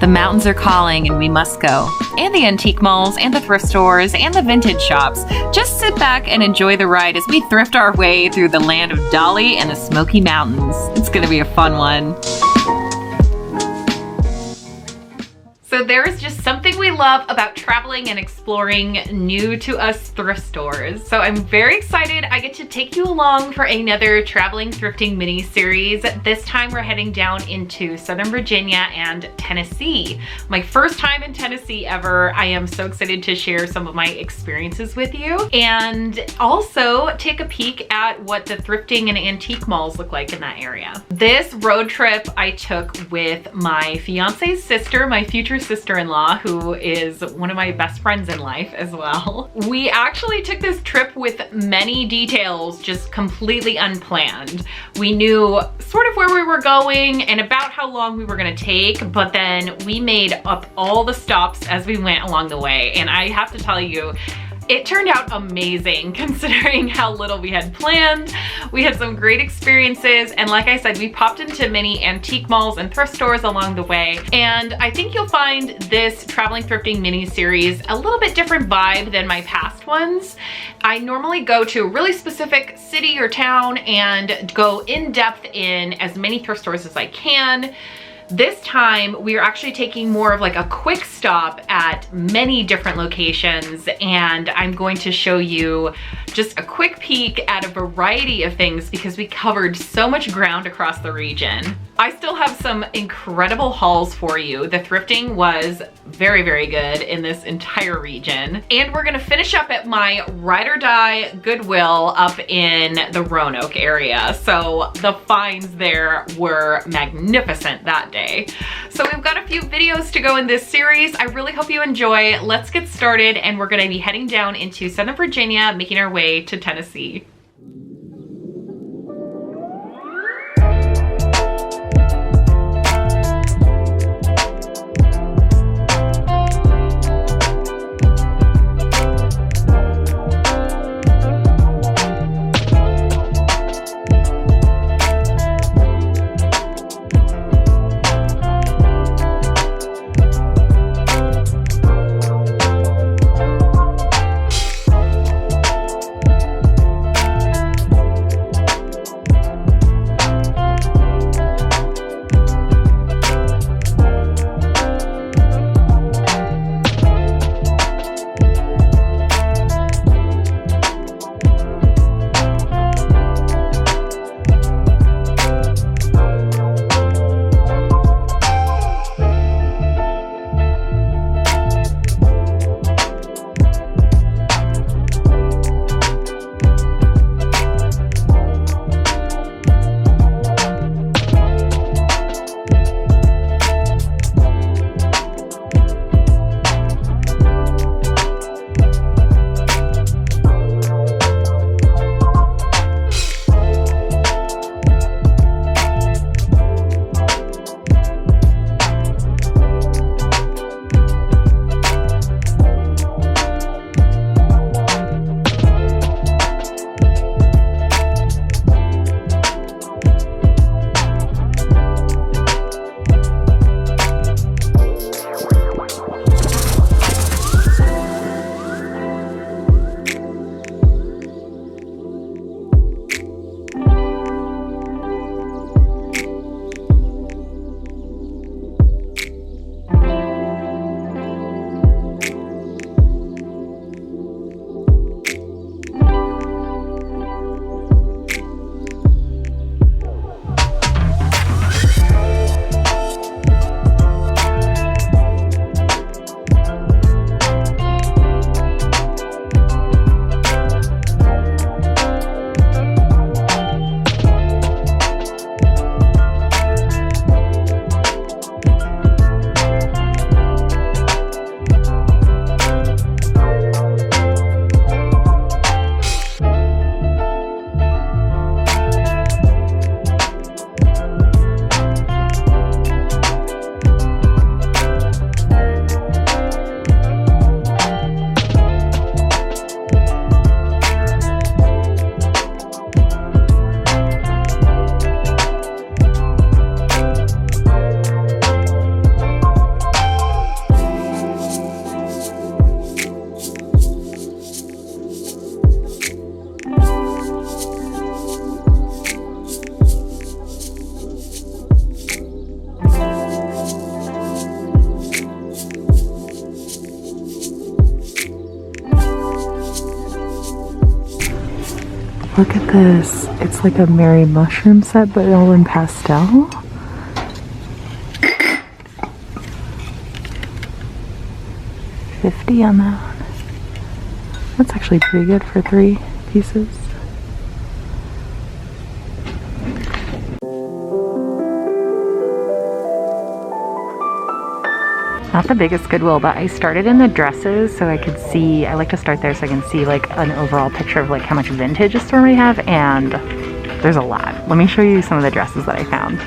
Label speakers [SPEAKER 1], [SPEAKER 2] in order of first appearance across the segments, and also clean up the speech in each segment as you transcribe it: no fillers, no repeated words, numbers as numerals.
[SPEAKER 1] The mountains are calling and we must go. And the antique malls and the thrift stores and the vintage shops. Just sit back and enjoy the ride as we thrift our way through the land of Dolly and the Smoky Mountains. It's gonna be a fun one. So there is just something we love about traveling and exploring new to us thrift stores. So I'm very excited. I get to take you along for another traveling thrifting mini series. This time we're heading down into Southern Virginia and Tennessee. My first time in Tennessee ever. I am so excited to share some of my experiences with you and also take a peek at what the thrifting and antique malls look like in that area. This road trip I took with my fiance's sister, my future sister-in-law, who is one of my best friends in life as well. We actually took this trip with many details, just completely unplanned. We knew sort of where we were going and about how long we were gonna take, but then we made up all the stops as we went along the way. And I have to tell you, it turned out amazing considering how little we had planned. We had some great experiences, and like I said, we popped into many antique malls and thrift stores along the way. And I think you'll find this traveling thrifting mini series a little bit different vibe than my past ones. I normally go to a really specific city or town and go in depth in as many thrift stores as I can. This time, we are actually taking more of like a quick stop at many different locations, and I'm going to show you just a quick peek at a variety of things because we covered so much ground across the region. I still have some incredible hauls for you. The thrifting was very, very good in this entire region. And we're gonna finish up at my ride or die Goodwill up in the Roanoke area. So the finds there were magnificent that day. So we've got a few videos to go in this series. I really hope you enjoy. Let's get started, and we're gonna be heading down into Southern Virginia, making our way to Tennessee.
[SPEAKER 2] Look at this. It's like a Merry Mushroom set, but all in pastel. $50 on that one. That's actually pretty good for 3 pieces. Not the biggest Goodwill, but I started in the dresses so I could see, I like to start there so I can see like an overall picture of like how much vintage a store may have, and there's a lot. Let me show you some of the dresses that I found.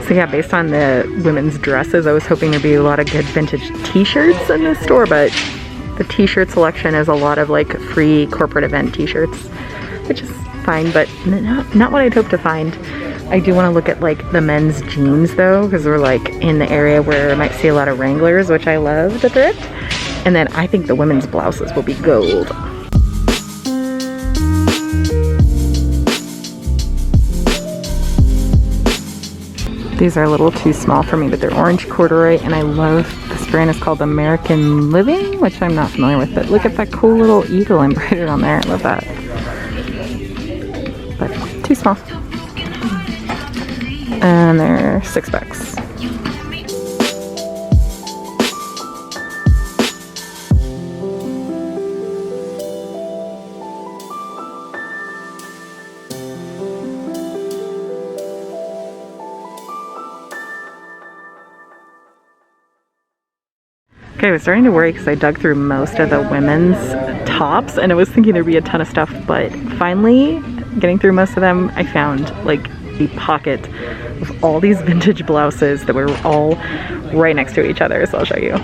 [SPEAKER 2] So yeah, based on the women's dresses, I was hoping there'd be a lot of good vintage t-shirts in this store, but the t-shirt selection is a lot of like free corporate event t-shirts, which is fine, but not what I'd hoped to find. I do want to look at like the men's jeans though, because we're like in the area where I might see a lot of Wranglers, which I love to thrift. And then I think the women's blouses will be gold. These are a little too small for me, but they're orange corduroy, and I love, this brand is called American Living, which I'm not familiar with, but look at that cool little eagle embroidered on there. I love that. But too small. And they're $6. Okay, I was starting to worry because I dug through most of the women's tops and I was thinking there'd be a ton of stuff, but finally, getting through most of them, I found like a pocket of all these vintage blouses that were all right next to each other, so I'll show you.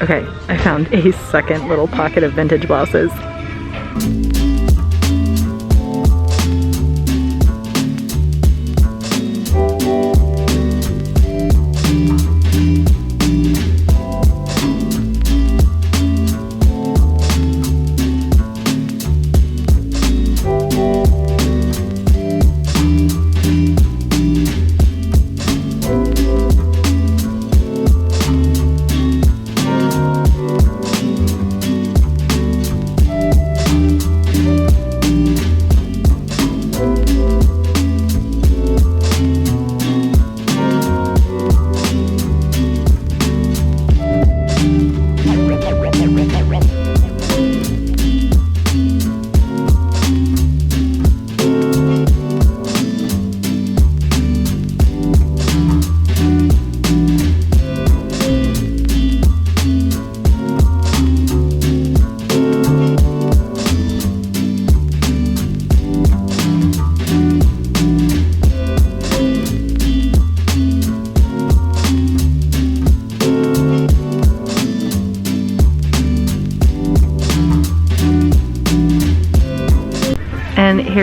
[SPEAKER 2] Okay, I found a second little pocket of vintage blouses.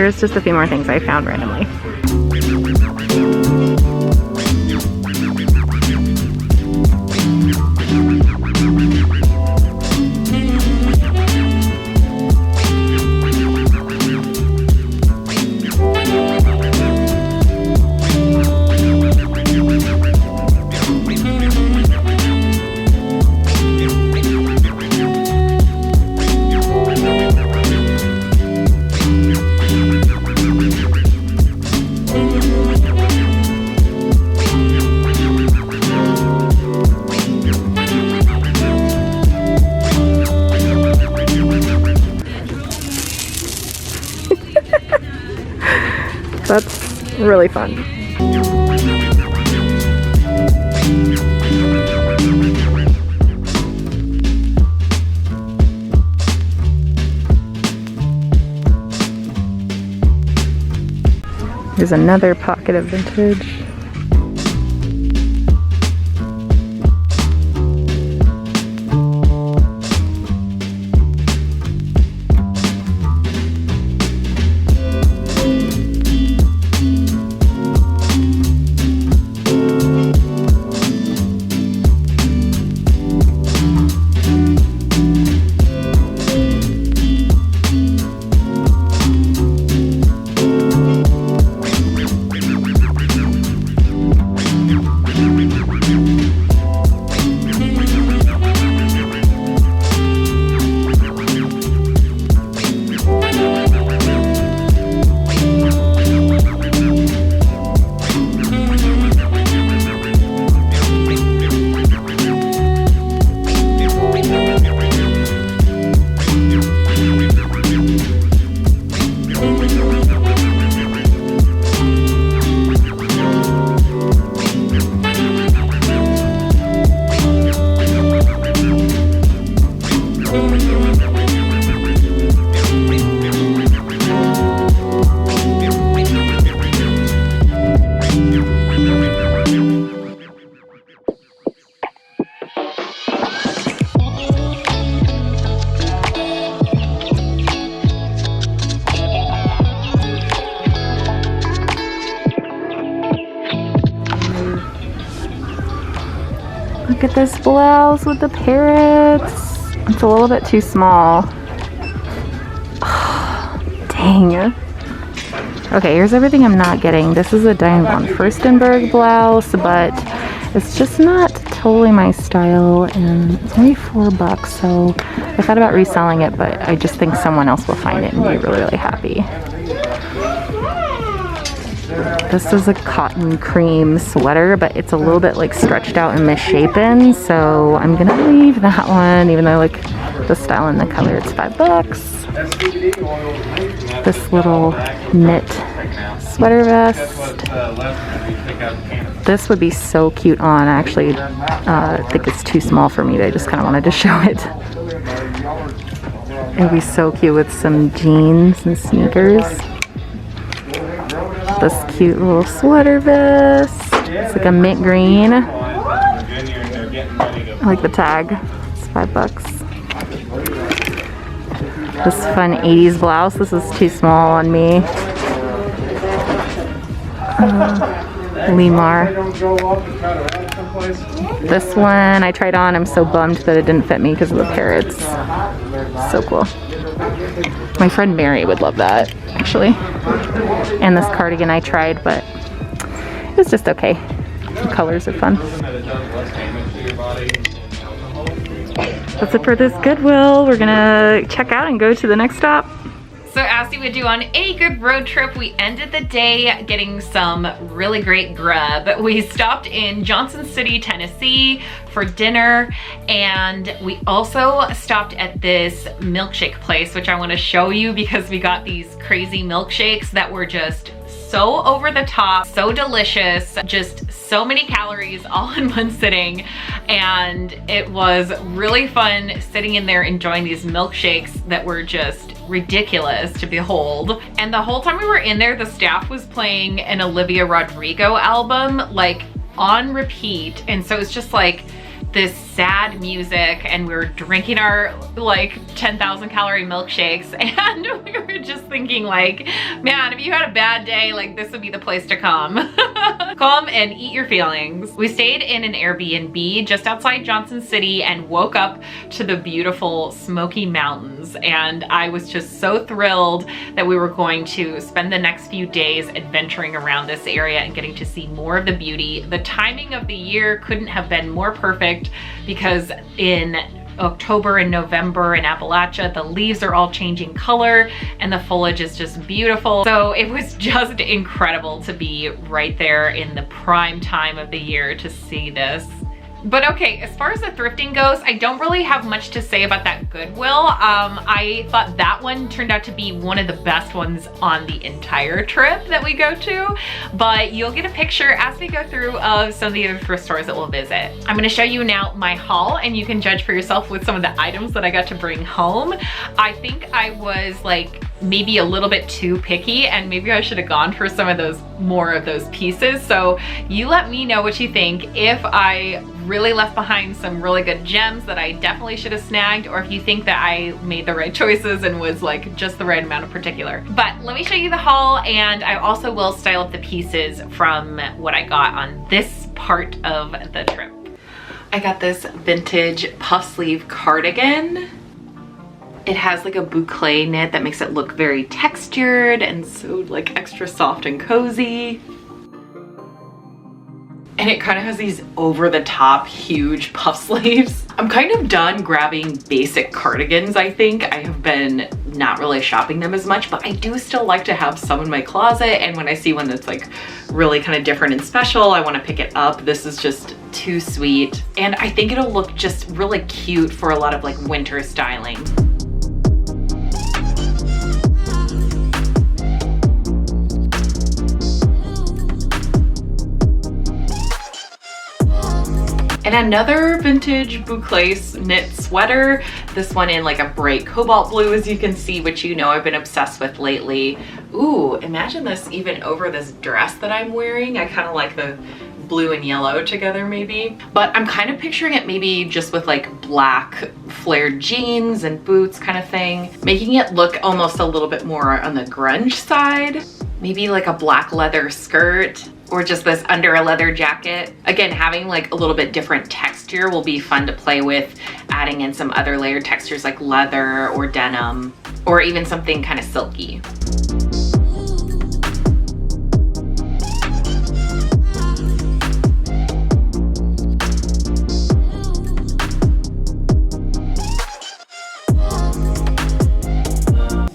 [SPEAKER 2] here's just a few more things I found randomly. That's really fun. Here's another pocket of vintage. Look at this blouse with the parrots. It's a little bit too small. Oh, dang. Okay, here's everything I'm not getting. This is a Diane von Furstenberg blouse, but it's just not totally my style, and it's only $4, so I thought about reselling it, but I just think someone else will find it and be really, really happy. This is a cotton cream sweater, but it's a little bit like stretched out and misshapen, so I'm gonna leave that one, even though I like the style and the color. It's $5. This little knit sweater vest. This would be so cute on. I actually think it's too small for me, but I just kind of wanted to show it. It would be so cute with some jeans and sneakers. This cute little sweater vest. It's like a mint green. I like the tag. It's $5. This fun 80s blouse. This is too small on me. Limar. This one I tried on. I'm so bummed that it didn't fit me because of the parrots. So cool. My friend Mary would love that, actually. And this cardigan I tried, but it was just okay. The colors are fun. That's it for this Goodwill. We're gonna check out and go to the next stop.
[SPEAKER 1] So as we would do on any good road trip, we ended the day getting some really great grub. We stopped in Johnson City, Tennessee for dinner, and we also stopped at this milkshake place, which I want to show you because we got these crazy milkshakes that were just so over the top, so delicious, just so many calories all in one sitting, and it was really fun sitting in there enjoying these milkshakes that were just ridiculous to behold. And the whole time we were in there, the staff was playing an Olivia Rodrigo album like on repeat, and so it's just like this sad music, and we were drinking our like 10,000 calorie milkshakes, and we were just thinking like, man, if you had a bad day, like this would be the place to come. Come and eat your feelings. We stayed in an Airbnb just outside Johnson City and woke up to the beautiful Smoky Mountains, and I was just so thrilled that we were going to spend the next few days adventuring around this area and getting to see more of the beauty. The timing of the year couldn't have been more perfect because in October and November in Appalachia, the leaves are all changing color and the foliage is just beautiful. So it was just incredible to be right there in the prime time of the year to see this. But okay, as far as the thrifting goes, I don't really have much to say about that Goodwill. I thought that one turned out to be one of the best ones on the entire trip that we go to, but you'll get a picture as we go through of some of the other thrift stores that we'll visit. I'm gonna show you now my haul, and you can judge for yourself with some of the items that I got to bring home. I think I was like maybe a little bit too picky, and maybe I should have gone for some of those, more of those pieces. So you let me know what you think, if I really left behind some really good gems that I definitely should have snagged, or if you think that I made the right choices and was like just the right amount of particular. But let me show you the haul, and I also will style up the pieces from what I got on this part of the trip. I got this vintage puff sleeve cardigan. It has like a boucle knit that makes it look very textured and so like extra soft and cozy. And it kind of has these over the top huge puff sleeves. I'm kind of done grabbing basic cardigans, I think. I have been not really shopping them as much, but I do still like to have some in my closet. And when I see one that's like really kind of different and special, I want to pick it up. This is just too sweet. And I think it'll look just really cute for a lot of like winter styling. And another vintage boucle knit sweater, this one in like a bright cobalt blue, as you can see, which you know I've been obsessed with lately. Ooh, imagine this even over this dress that I'm wearing. I kind of like the blue and yellow together maybe. But I'm kind of picturing it maybe just with like black flared jeans and boots kind of thing, making it look almost a little bit more on the grunge side. Maybe like a black leather skirt, or just this under a leather jacket. Again, having like a little bit different texture will be fun to play with, adding in some other layered textures like leather or denim, or even something kind of silky.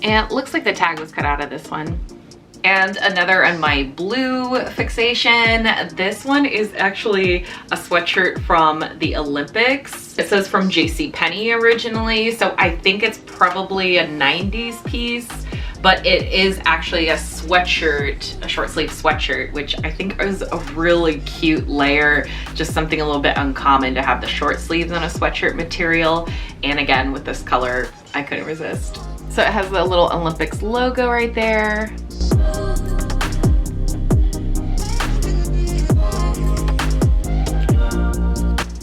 [SPEAKER 1] And it looks like the tag was cut out of this one. And another on my blue fixation. This one is actually a sweatshirt from the Olympics. It says from JCPenney originally, so I think it's probably a 90s piece, but it is actually a sweatshirt, a short sleeve sweatshirt, which I think is a really cute layer, just something a little bit uncommon to have the short sleeves on a sweatshirt material. And again, with this color, I couldn't resist. So it has the little Olympics logo right there.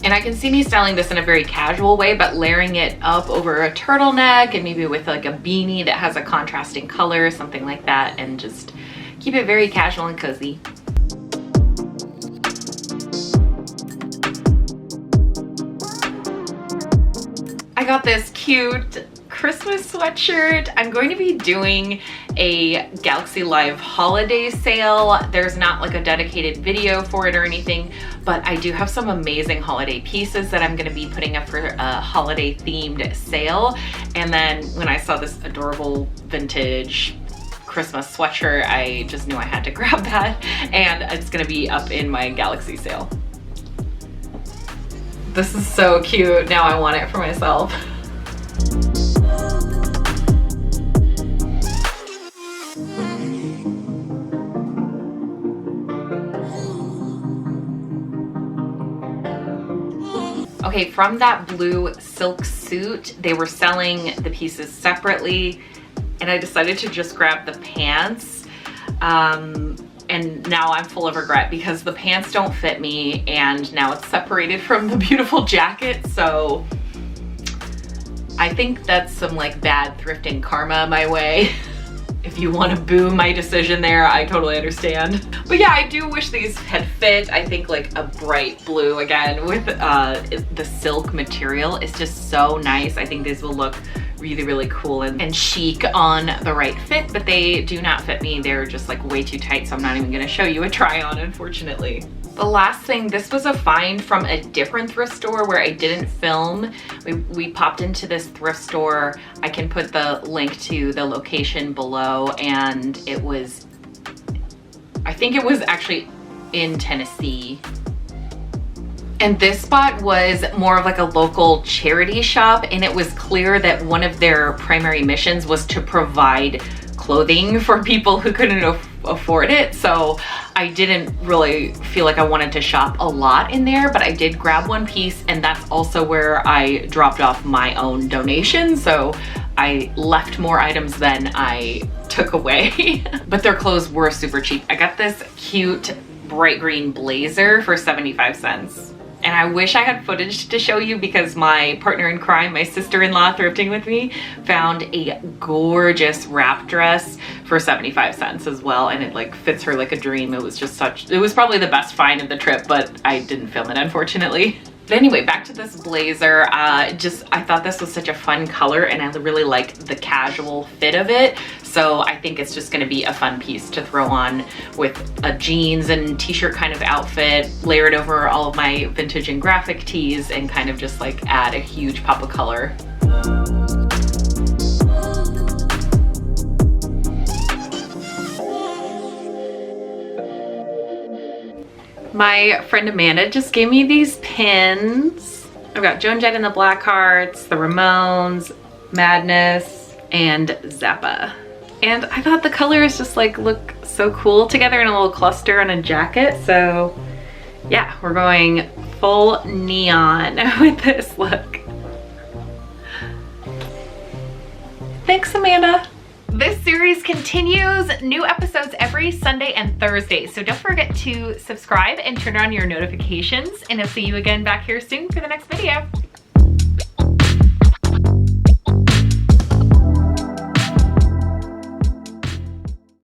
[SPEAKER 1] And I can see me styling this in a very casual way, but layering it up over a turtleneck and maybe with like a beanie that has a contrasting color, something like that, and just keep it very casual and cozy. I got this cute Christmas sweatshirt. I'm going to be doing a Galaxy Live holiday sale. There's not like a dedicated video for it or anything, but I do have some amazing holiday pieces that I'm going to be putting up for a holiday themed sale. And then when I saw this adorable vintage Christmas sweatshirt, I just knew I had to grab that, and it's going to be up in my Galaxy sale. This is so cute. Now I want it for myself. Okay, from that blue silk suit, they were selling the pieces separately, and I decided to just grab the pants. and now I'm full of regret because the pants don't fit me and now it's separated from the beautiful jacket. So I think that's some like bad thrifting karma my way. If you want to boo my decision there, I totally understand. But yeah, I do wish these had fit. I think like a bright blue again with the silk material is just so nice. I think these will look really, really cool and chic on the right fit, but they do not fit me. They're just like way too tight, so I'm not even gonna show you a try on, unfortunately. The last thing, this was a find from a different thrift store where I didn't film. We popped into this thrift store. I can put the link to the location below, and it was, I think it was actually in Tennessee. And this spot was more of like a local charity shop, and it was clear that one of their primary missions was to provide clothing for people who couldn't afford it. So I didn't really feel like I wanted to shop a lot in there, but I did grab one piece, and that's also where I dropped off my own donation. So I left more items than I took away. But their clothes were super cheap. I got this cute bright green blazer for 75 cents. And I wish I had footage to show you because my partner in crime, my sister-in-law thrifting with me, found a gorgeous wrap dress for 75 cents as well. And it like fits her like a dream. It was just it was probably the best find of the trip, but I didn't film it, unfortunately. But anyway, back to this blazer. I thought this was such a fun color, and I really like the casual fit of it. So I think it's just gonna be a fun piece to throw on with a jeans and t-shirt kind of outfit, layered over all of my vintage and graphic tees, and kind of just like add a huge pop of color. My friend Amanda just gave me these pins. I've got Joan Jett and the Blackhearts, the Ramones, Madness, and Zappa. And I thought the colors just like look so cool together in a little cluster on a jacket. So yeah, we're going full neon with this look. Thanks, Amanda. This series continues, new episodes every Sunday and Thursday. So don't forget to subscribe and turn on your notifications, and I'll see you again back here soon for the next video.